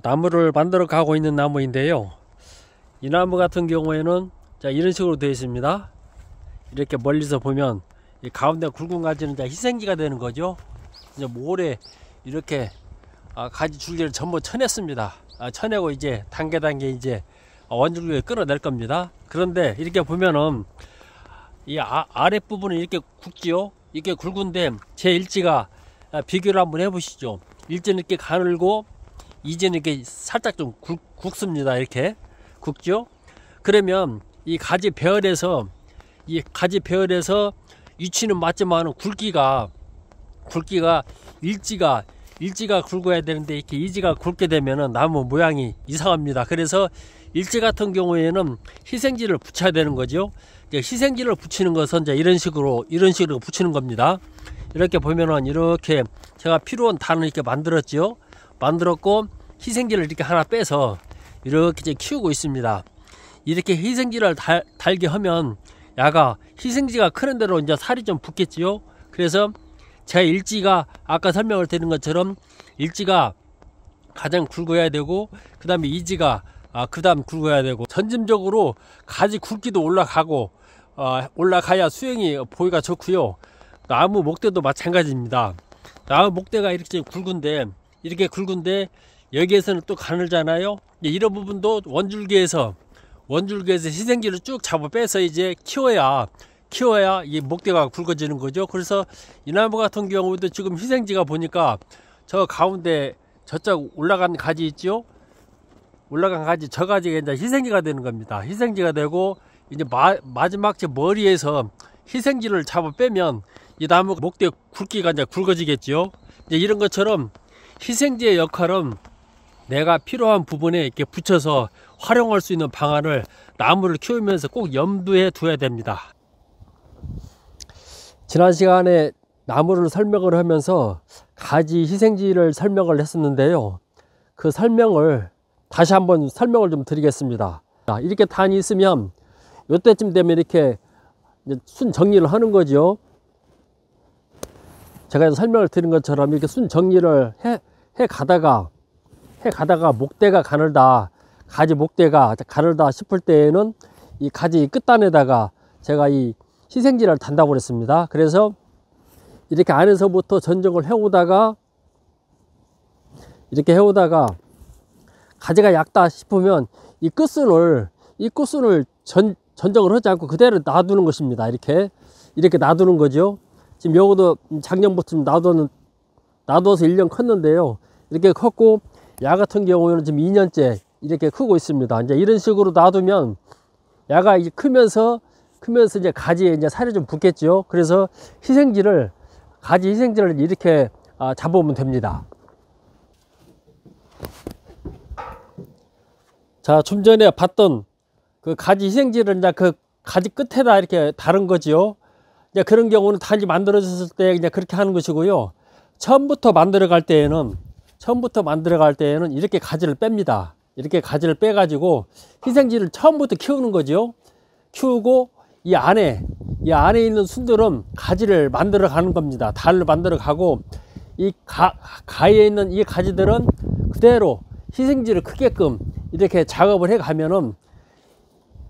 나무를 만들어 가고 있는 나무인데요. 이 나무 같은 경우에는 자, 이런 식으로 되어 있습니다. 이렇게 멀리서 보면 이 가운데 굵은 가지는 이제 희생지가 되는 거죠. 이제 모래 이렇게 가지 줄기를 전부 쳐냈습니다. 쳐내고 이제 단계 이제 원줄기를 끌어낼 겁니다. 그런데 이렇게 보면은 이 아랫부분은 이렇게 굵지요. 이렇게 굵은데 제 일지가 비교를 한번 해보시죠. 일지는 이렇게 가늘고 이제는 이렇게 살짝 좀 굵습니다. 이렇게 굵죠. 그러면 이 가지 배열에서 위치는 맞지만 굵기가 일지가 굵어야 되는데 이렇게 이지가 굵게 되면은 나무 모양이 이상합니다. 그래서 일지 같은 경우에는 희생지를 붙여야 되는 거죠. 이제 희생지를 붙이는 것은 이제 이런 식으로 붙이는 겁니다. 이렇게 보면은 이렇게 제가 필요한 단을 이렇게 만들었고 희생지를 이렇게 하나 빼서 이렇게 이제 키우고 있습니다. 이렇게 희생지를 달게 하면 야가 희생지가 크는 대로 이제 살이 좀 붙겠지요. 그래서 제 일지가 아까 설명을 드린 것처럼 일지가 가장 굵어야 되고 그 다음에 이지가 그 다음 굵어야 되고 점진적으로 가지 굵기도 올라가야 수영이 보기가 좋고요. 나무 목대도 마찬가지입니다. 나무 목대가 이렇게 굵은데 여기에서는 또 가늘잖아요. 이런 부분도 원줄기에서 희생지를 쭉 잡아 빼서 이제 키워야 이 목대가 굵어지는 거죠. 그래서 이 나무 같은 경우도 지금 희생지가 보니까 저 가운데 저쪽 올라간 가지 있죠. 올라간 가지 저 가지가 이제 희생지가 되는 겁니다. 희생지가 되고 이제 마지막 제 머리에서 희생지를 잡아 빼면 이 나무 목대 굵기가 이제 굵어지겠죠. 이제 이런 것처럼 희생지의 역할은 내가 필요한 부분에 이렇게 붙여서 활용할 수 있는 방안을 나무를 키우면서 꼭 염두에 둬야 됩니다. 지난 시간에 나무를 설명을 하면서 가지 희생지를 설명을 했었는데요. 그 설명을 다시 한번 설명을 좀 드리겠습니다. 이렇게 단이 있으면 이때쯤 되면 이렇게 순 정리를 하는 거죠. 제가 설명을 드린 것처럼 이렇게 순 정리를 해 가다가 목대가 가늘다, 가지 목대가 가늘다 싶을 때에는 이 가지 끝단에다가 제가 이 희생지를 단다고 그랬습니다. 그래서 이렇게 안에서부터 전정을 해오다가 가지가 얕다 싶으면 이 끝순을 전정을 하지 않고 그대로 놔두는 것입니다. 이렇게 놔두는 거죠. 지금 요것도 작년부터 놔둬서 1년 컸는데요. 이렇게 컸고 야 같은 경우에는 지금 2년째 이렇게 크고 있습니다. 이제 이런 식으로 놔두면 야가 이제 크면서 이제 가지에 이제 살이 좀 붙겠죠. 그래서 가지 희생지를 이렇게 잡아오면 됩니다. 자, 좀 전에 봤던 그 가지 희생지를 이제 그 가지 끝에다 이렇게 다른 거지요. 이제 그런 경우는 단지 만들어졌을 때 이제 그렇게 하는 것이고요. 처음부터 만들어 갈 때에는 이렇게 가지를 뺍니다. 이렇게 가지를 빼가지고 희생지를 처음부터 키우는 거죠. 키우고 이 안에 있는 순들은 가지를 만들어 가는 겁니다. 달을 만들어 가고 이 가에 있는 이 가지들은 그대로 희생지를 크게끔 이렇게 작업을 해 가면은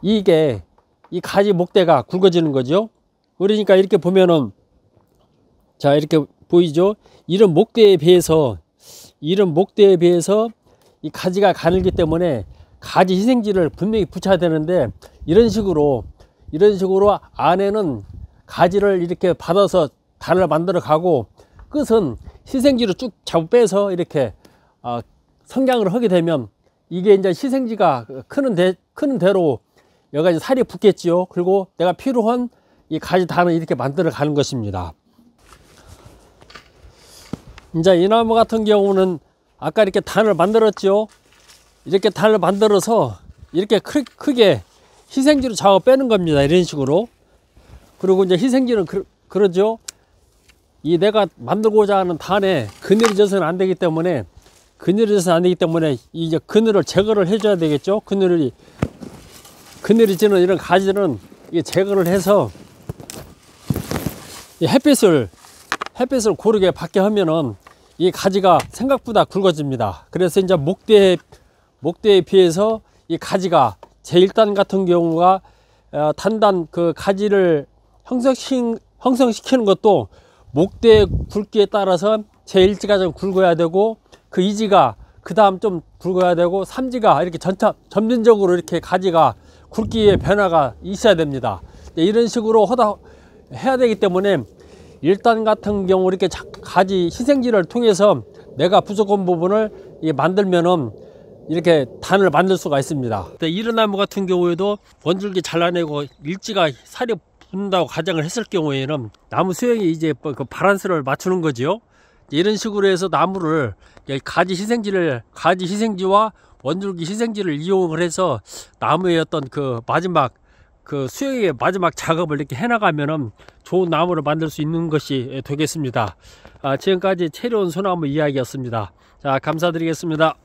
이게 이 가지 목대가 굵어지는 거죠. 그러니까 이렇게 보면은 자, 이렇게 보이죠? 이런 목대에 비해서 이 가지가 가늘기 때문에 가지 희생지를 분명히 붙여야 되는데 이런 식으로 안에는 가지를 이렇게 받아서 달을 만들어 가고 끝은 희생지로 쭉 잡아 빼서 이렇게 성장을 하게 되면 이게 이제 희생지가 크는 대로 여기가 이제 살이 붙겠지요. 그리고 내가 필요한 이 가지 단을 이렇게 만들어 가는 것입니다. 이제 이 나무 같은 경우는 아까 이렇게 단을 만들었죠. 이렇게 단을 만들어서 이렇게 크게 희생지로 잡아 빼는 겁니다. 이런 식으로. 그리고 이제 희생지는 그러죠. 이 내가 만들고자 하는 단에 그늘이 져서는 안 되기 때문에 이제 그늘을 제거를 해줘야 되겠죠. 그늘이 지는 이런 가지는 이게 제거를 해서 이 햇빛을 고르게 받게 하면은 이 가지가 생각보다 굵어집니다. 그래서 이제 목대에 비해서 이 가지가 제1단 같은 경우가 단단 그 가지를 형성시키는 것도 목대 굵기에 따라서 제1지가 좀 굵어야 되고 그 2지가 그 다음 좀 굵어야 되고 3지가 이렇게 점진적으로 이렇게 가지가 굵기의 변화가 있어야 됩니다. 이런 식으로 해야 되기 때문에 1단 같은 경우 이렇게 가지 희생지를 통해서 내가 부족한 부분을 만들면은 이렇게 단을 만들 수가 있습니다. 이런 나무 같은 경우에도 원줄기 잘라내고 일지가 살이 붙는다고 가정을 했을 경우에는 나무 수영이 이제 그 바란스를 맞추는 거죠. 이런 식으로 해서 나무를 가지 희생지와 원줄기 희생지를 이용을 해서 나무의 어떤 그 마지막 그 수영의 마지막 작업을 이렇게 해나가면은 좋은 나무를 만들 수 있는 것이 되겠습니다. 지금까지 채려온 소나무 이야기였습니다. 자, 감사드리겠습니다.